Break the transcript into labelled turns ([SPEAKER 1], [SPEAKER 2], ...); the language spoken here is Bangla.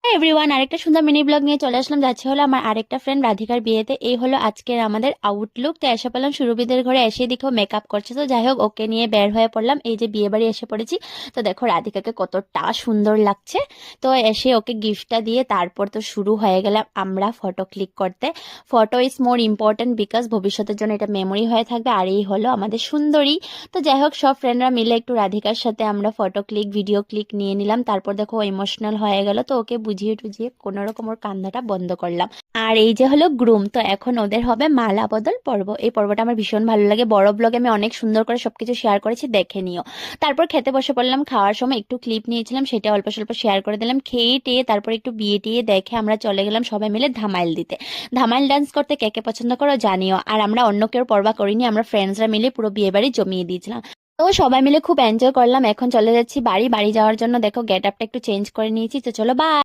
[SPEAKER 1] এভরিওয়ান, আরেকটা সুন্দর মিনি ব্লগ নিয়ে চলে আসলাম। যাচ্ছে হলো আমার আরেকটা ফ্রেন্ড রাধিকার বিয়েতে। এই হলো আজকের আমাদের আউটলুক। তো এসে পেলাম সুরভিদের ঘরে, এসে দেখো মেকআপ করছে। তো যাই হোক, ওকে নিয়ে বের হয়ে পড়লাম। এই যে বিয়ে বাড়ি এসে পড়েছি। তো দেখো রাধিকাকে কতটা সুন্দর লাগছে। তো এসে ওকে গিফটটা দিয়ে তারপর তো শুরু হয়ে গেলাম আমরা ফটো ক্লিক করতে। Photo is more important because ভবিষ্যতের জন্য এটা মেমোরি হয়ে থাকবে। আর এই হলো আমাদের সুন্দরী। তো যাই হোক, সব ফ্রেন্ডরা মিলে একটু রাধিকার সাথে আমরা ফটো ক্লিক ভিডিও ক্লিক নিয়ে নিলাম। তারপর দেখো ইমোশনাল হয়ে গেল, তো ওকে বুঝিয়ে টুঝিয়ে কোনো রকম ওর কান্নাটা বন্ধ করলাম। আর এই যে হলো গ্রুম, তো এখন ওদের হবে মালা বদল পর্ব। এই পর্বটা আমার ভীষণ ভালো লাগে। বড় ব্লগে আমি অনেক সুন্দর করে সবকিছু শেয়ার করেছি, দেখে নিও। তারপর খেতে বসে পড়লাম। খাওয়ার সময় একটু ক্লিপ নিয়েছিলাম, সেটা অল্প স্বল্প শেয়ার করে দিলাম। খেয়ে টেয়ে তারপর একটু বিয়ে টিয়ে দেখে আমরা চলে গেলাম সবাই মিলে ধামাইল দিতে। ধামাইল ডান্স করতে কে কে পছন্দ করো জানিও। আর আমরা অন্য কেউ পর্বা করিনি, আমরা ফ্রেন্ডসরা মিলে পুরো বিয়ে বাড়ি জমিয়ে দিয়েছিলাম। তো সবাই মিলে খুব এনজয় করলাম। এখন চলে যাচ্ছি বাড়ি বাড়ি যাওয়ার জন্য। দেখো গেট আপটা একটু চেঞ্জ করে নিয়েছি, তো চলো বাই।